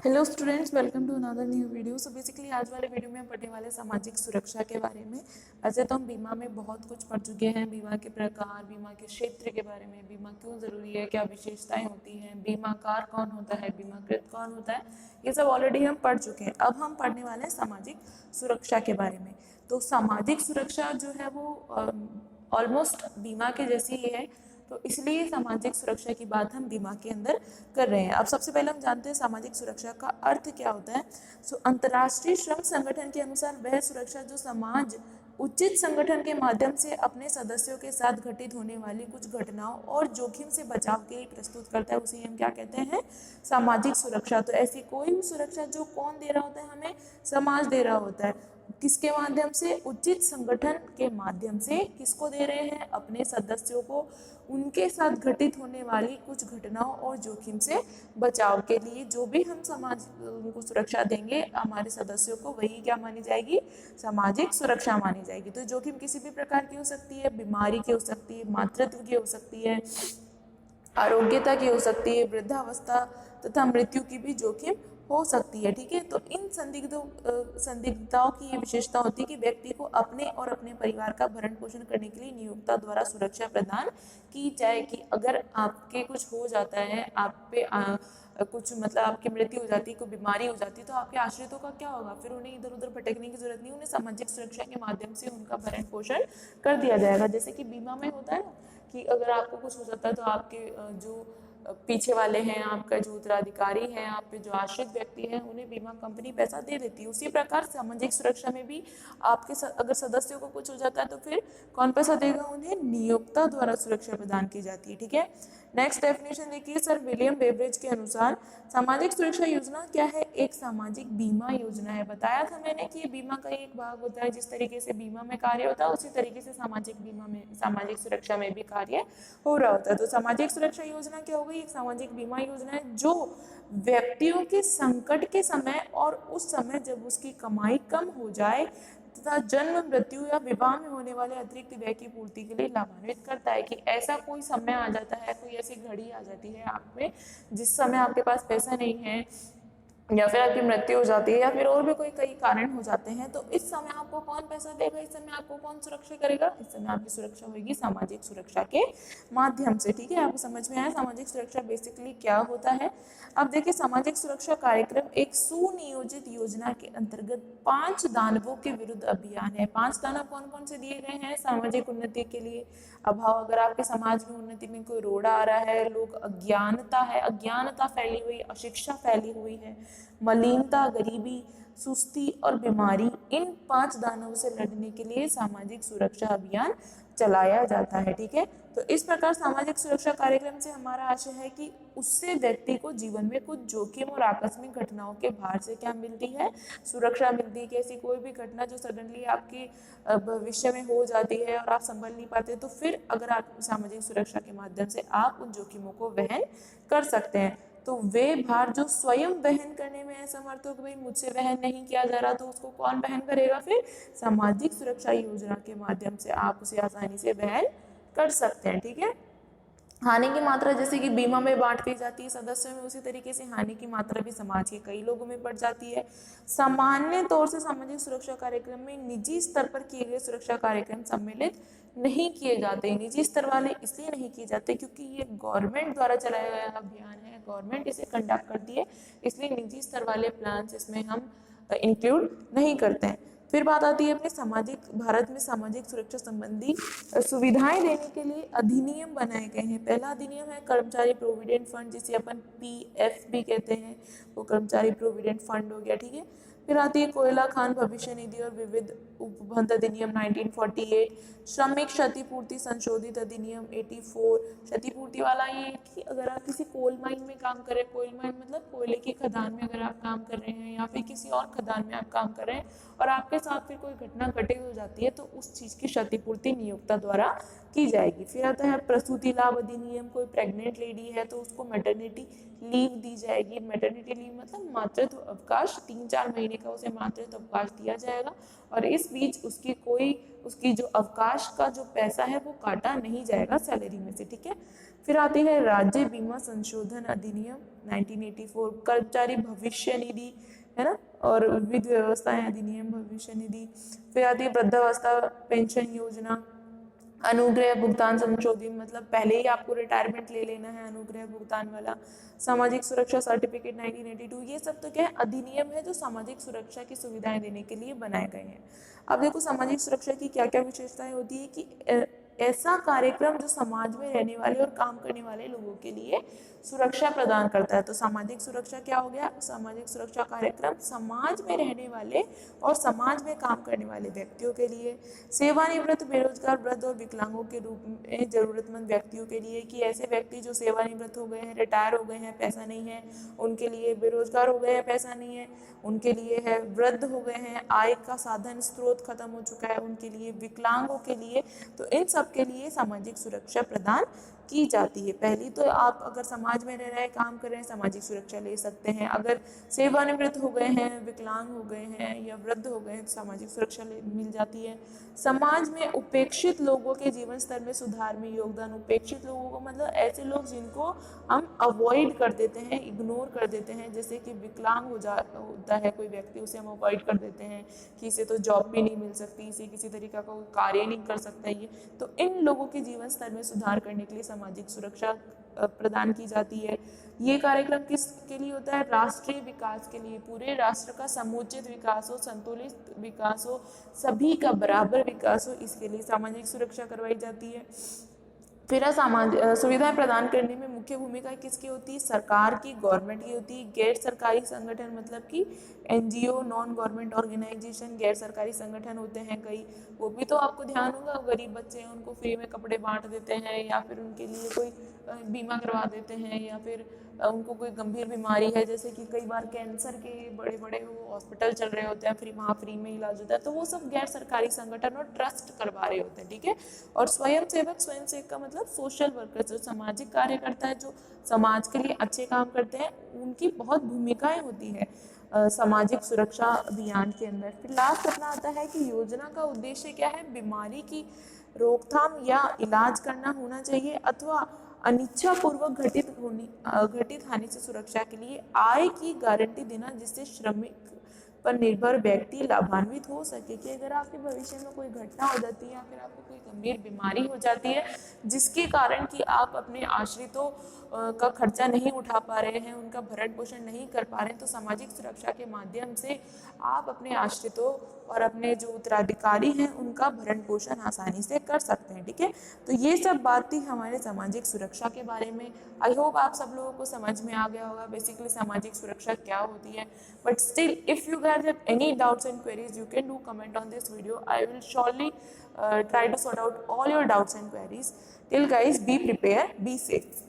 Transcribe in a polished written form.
Hello students, welcome to another new video. So basically आज वाले video में हम पढ़ने वाले सामाजिक सुरक्षा के बारे में। वैसे तो हम बीमा में बहुत कुछ पढ़ चुके हैं, बीमा के प्रकार, बीमा के क्षेत्र के बारे में, बीमा क्यों ज़रूरी है, क्या विशेषताएं होती हैं, बीमाकार कौन होता है, बीमाकृत कौन होता है, ये सब ऑलरेडी हम पढ़ चुके हैं। अब हम पढ़ने वाले हैं सामाजिक सुरक्षा के बारे में। तो सामाजिक सुरक्षा जो है वो ऑलमोस्ट बीमा के जैसी ही है, तो इसलिए सामाजिक सुरक्षा की बात हम बीमा के अंदर कर रहे हैं। अब सबसे पहले हम जानते हैं सामाजिक सुरक्षा का अर्थ क्या होता है। अंतर्राष्ट्रीय श्रम संगठन के अनुसार वह सुरक्षा जो समाज उचित संगठन के माध्यम से अपने सदस्यों के साथ घटित होने वाली कुछ घटनाओं और जोखिम से बचाव के लिए प्रस्तुत करता है, उसे हम क्या कहते हैं, सामाजिक सुरक्षा। तो ऐसी कोई भी सुरक्षा जो कौन दे रहा होता है, हमें समाज दे रहा होता है। किसके माध्यम से? उचित संगठन के माध्यम से। किसको दे रहे हैं? अपने सदस्यों को उनके साथ घटित होने वाली कुछ घटनाओं और जोखिम से बचाव के लिए जो भी हम समाज को सुरक्षा देंगे हमारे सदस्यों को, वही क्या मानी जाएगी? सामाजिक सुरक्षा मानी जाएगी। तो जोखिम किसी भी प्रकार की हो सकती है, बीमारी की हो सकती है, मातृत्व की हो सकती है, आरोग्यता की हो सकती है, वृद्धावस्था तथा मृत्यु की भी जोखिम हो सकती है। ठीक है, तो इन संदिग्धताओं की ये विशेषता होती है कि व्यक्ति को अपने और अपने परिवार का भरण पोषण करने के लिए नियोक्ता द्वारा सुरक्षा प्रदान की जाए। कि अगर आपके कुछ हो जाता है, आप पे कुछ मतलब आपकी मृत्यु हो जाती है, कोई बीमारी हो जाती है, तो आपके आश्रितों का क्या होगा? फिर उन्हें इधर उधर भटकने की जरूरत नहीं, उन्हें सामाजिक सुरक्षा के माध्यम से उनका भरण पोषण कर दिया जाएगा। जैसे कि बीमा में होता है ना कि अगर आपको कुछ हो जाता है तो आपके जो पीछे वाले हैं, आपका जो उत्तराधिकारी है, आप पे जो आश्रित व्यक्ति हैं, उन्हें बीमा कंपनी पैसा दे देती है। उसी प्रकार सामाजिक सुरक्षा में भी आपके अगर सदस्यों को कुछ हो जाता है तो फिर कौन पैसा देगा? उन्हें नियोक्ता द्वारा सुरक्षा प्रदान की जाती है। ठीक है, नेक्स्ट डेफिनेशन देखिए, सर विलियम बेब्रिज के अनुसार सामाजिक सुरक्षा योजना क्या है? एक सामाजिक बीमा योजना है। बताया था मैंने कि ये बीमा का एक भाग होता है। जिस तरीके से बीमा में कार्य होता है उसी तरीके से सामाजिक बीमा में, सामाजिक सुरक्षा में भी कार्य हो रहा होता है। तो सामाजिक सुरक्षा योजना क्या हो गई? एक सामाजिक बीमा योजना है जो व्यक्तियों के संकट के समय और उस समय जब उसकी कमाई कम हो जाए तथा जन्म, मृत्यु या विवाह में होने वाले अतिरिक्त व्यय की पूर्ति के लिए लाभान्वित करता है। कि ऐसा कोई समय आ जाता है, कोई ऐसी घड़ी आ जाती है आप में जिस समय आपके पास पैसा नहीं है, या फिर आपकी मृत्यु हो जाती है, या फिर और भी कोई कई कारण हो जाते हैं, तो इस समय आपको कौन पैसा देगा? इस समय आपको कौन सुरक्षा करेगा? इस समय आपकी सुरक्षा होगी सामाजिक सुरक्षा के माध्यम से। ठीक है, आपको समझ में आया सामाजिक सुरक्षा बेसिकली क्या होता है? अब देखिए, सामाजिक सुरक्षा कार्यक्रम एक सुनियोजित योजना के अंतर्गत 5 दानवों के विरुद्ध अभियान है। 5 दानव कौन कौन से दिए गए हैं सामाजिक उन्नति के लिए? अभाव, अगर आपके समाज में उन्नति में कोई रोड़ा आ रहा है, लोग अज्ञानता है, अज्ञानता फैली हुई, अशिक्षा फैली हुई है, मलिनता, गरीबी, सुस्ती और बीमारी, इन 5 दानवों से लड़ने के लिए सामाजिक सुरक्षा अभियान चलाया जाता है। ठीक है, तो इस प्रकार सामाजिक सुरक्षा कार्यक्रम से हमारा आशय है कि उससे व्यक्ति को जीवन में कुछ जोखिम और आकस्मिक घटनाओं के भार से क्या मिलती है? सुरक्षा मिलती है। कि ऐसी कोई भी घटना जो सडनली आपकी भविष्य में हो जाती है और आप संभल नहीं पाते, तो फिर अगर आप सामाजिक सुरक्षा के माध्यम से आप उन जोखिमों को वहन कर सकते हैं। तो वे भार जो स्वयं वहन करने में असमर्थ हो कि भाई मुझसे वहन नहीं किया जा रहा, तो उसको कौन वहन करेगा? फिर सामाजिक सुरक्षा योजना के माध्यम से आप उसे आसानी से वहन कर सकते हैं। ठीक है, हानि की मात्रा जैसे कि बीमा में बांट दी जाती है सदस्यों में, उसी तरीके से हानि की मात्रा भी समाज के कई लोगों में बढ़ जाती है। सामान्य तौर से सामाजिक सुरक्षा कार्यक्रम में निजी स्तर पर किए गए सुरक्षा कार्यक्रम सम्मिलित नहीं किए जाते। निजी स्तर वाले इसलिए नहीं किए जाते क्योंकि ये गवर्नमेंट द्वारा चलाया गया अभियान है, गवर्नमेंट इसे कंडक्ट करती है, इसलिए निजी स्तर वाले प्लान इसमें हम इंक्लूड नहीं करते हैं। फिर बात आती है अपने सामाजिक, भारत में सामाजिक सुरक्षा संबंधी सुविधाएं देने के लिए अधिनियम बनाए गए हैं। पहला अधिनियम है कर्मचारी प्रोविडेंट फंड, जिसे अपन PF भी कहते हैं, वो कर्मचारी प्रोविडेंट फंड हो गया। ठीक है, फिर आती है कोयला खान भविष्य निधि और विविध उपबंध अधिनियम 1948, श्रमिक क्षतिपूर्ति संशोधित अधिनियम 84। क्षतिपूर्ति वाला ये कि अगर आप किसी कोल माइन में काम कर रहे हैं, कोल माइन मतलब कोयले की खदान में अगर आप काम कर रहे हैं, या फिर किसी और खदान में आप काम कर रहे हैं और आपके साथ फिर कोई घटना घटित हो जाती है, तो उस चीज की क्षतिपूर्ति नियोक्ता द्वारा की जाएगी। फिर आता है प्रसूति लाभ अधिनियम, कोई प्रेग्नेंट लेडी है तो उसको मैटरनिटी लीव दी जाएगी। मैटरनिटी लीव मतलब मातृत्व अवकाश, 3-4 महीने का उसे मातृत्व अवकाश दिया जाएगा, और इस बीच उसकी जो अवकाश का जो पैसा है वो काटा नहीं जाएगा सैलरी में से। ठीक है, फिर आती है राज्य बीमा संशोधन अधिनियम 1984, कर्मचारी भविष्य निधि, है ना, और विविध व्यवस्थाएं अधिनियम भविष्य निधि। फिर आती है वृद्धावस्था पेंशन योजना, अनुग्रह भुगतान संशोधन, मतलब पहले ही आपको रिटायरमेंट ले लेना है, अनुग्रह भुगतान वाला। सामाजिक सुरक्षा सर्टिफिकेट 1982, ये सब तो क्या है, अधिनियम है जो सामाजिक सुरक्षा की सुविधाएं देने के लिए बनाए गए हैं। अब देखो सामाजिक सुरक्षा की क्या क्या विशेषताएं होती है कि ऐसा कार्यक्रम जो समाज में रहने वाले और काम करने वाले लोगों के लिए सुरक्षा प्रदान करता है। तो सामाजिक सुरक्षा क्या हो गया, सामाजिक सुरक्षा कार्यक्रम समाज में रहने वाले और समाज में काम करने वाले व्यक्तियों के लिए। सेवानिवृत्त, बेरोजगार, वृद्ध और विकलांगों के रूप में जरूरतमंद व्यक्तियों के लिए, कि ऐसे व्यक्ति जो सेवानिवृत्त हो गए हैं, रिटायर हो गए हैं, पैसा नहीं है उनके लिए, बेरोजगार हो गए हैं, पैसा नहीं है उनके लिए है, वृद्ध हो गए हैं, आय का साधन स्रोत खत्म हो चुका है उनके लिए, विकलांगों के लिए, तो इन सब के लिए सामाजिक सुरक्षा प्रदान की जाती है। पहली तो आप अगर समाज में रह रहे हैं, काम कर रहे हैं, सामाजिक सुरक्षा ले सकते हैं। अगर सेवानिवृत्त हो गए हैं, विकलांग हो गए हैं या वृद्ध हो गए हैं, तो सामाजिक सुरक्षा मिल जाती है। समाज में उपेक्षित लोगों के जीवन स्तर में सुधार में योगदान, उपेक्षित लोगों को मतलब ऐसे लोग जिनको हम अवॉइड कर देते हैं, इग्नोर कर देते हैं, जैसे कि विकलांग होता है कोई व्यक्ति, उसे हम अवॉइड कर देते हैं कि इसे तो जॉब भी नहीं मिल सकती, इसे किसी तरीका का कार्य नहीं कर सकता ये, तो इन लोगों के जीवन स्तर में सुधार करने के लिए सामाजिक सुरक्षा प्रदान की जाती है। ये कार्यक्रम किसके लिए होता है, राष्ट्रीय विकास के लिए, पूरे राष्ट्र का समुचित विकास हो, संतुलित विकास हो, सभी का बराबर विकास हो, इसके लिए सामाजिक सुरक्षा करवाई जाती है। फिर सुविधाएं प्रदान करने में मुख्य भूमिका किसकी होती है, सरकार की, गवर्नमेंट की होती है। गैर सरकारी संगठन मतलब कि एनजीओ, नॉन गवर्नमेंट ऑर्गेनाइजेशन, गैर सरकारी संगठन होते हैं कई, वो भी तो आपको ध्यान होगा, गरीब बच्चे हैं उनको फ्री में कपड़े बांट देते हैं, या फिर उनके लिए कोई बीमा करवा देते हैं, या फिर उनको कोई गंभीर बीमारी है, जैसे कि कई बार कैंसर के बड़े बड़े वो हॉस्पिटल चल रहे होते हैं, फिर वहाँ फ्री में इलाज होता है, तो वो सब गैर सरकारी संगठन और ट्रस्ट करवा रहे होते हैं, ठीक है। और स्वयं सेवक का मतलब सोशल वर्कर, जो सामाजिक कार्यकर्ता है, जो समाज के लिए अच्छे काम करते हैं, उनकी बहुत भूमिकाएं होती है सामाजिक सुरक्षा अभियान के अंदर। फिर लास्ट अपना आता है कि योजना का उद्देश्य क्या है, बीमारी की रोकथाम या इलाज करना होना चाहिए, अथवा अनिच्छा पूर्वक घटित हानि से सुरक्षा के लिए आय की गारंटी देना, जिससे श्रमिक पर निर्भर व्यक्ति लाभान्वित हो सके, कि अगर आपके भविष्य में कोई घटना हो जाती है या फिर आपको कोई गंभीर बीमारी हो जाती है जिसके कारण कि आप अपने आश्रितों का खर्चा नहीं उठा पा रहे हैं, उनका भरण पोषण नहीं कर पा रहे हैं, तो सामाजिक सुरक्षा के माध्यम से आप अपने आश्रितों और अपने जो उत्तराधिकारी हैं उनका भरण पोषण आसानी से कर सकते हैं, ठीक है। तो ये सब बात थी हमारे सामाजिक सुरक्षा के बारे में। आई होप आप सब लोगों को समझ में आ गया होगा बेसिकली सामाजिक सुरक्षा क्या होती है। But still if you guys have any doubts and queries, you can do comment on this video. I will surely try to sort out all your doubts and queries. Till guys, be prepared, be safe.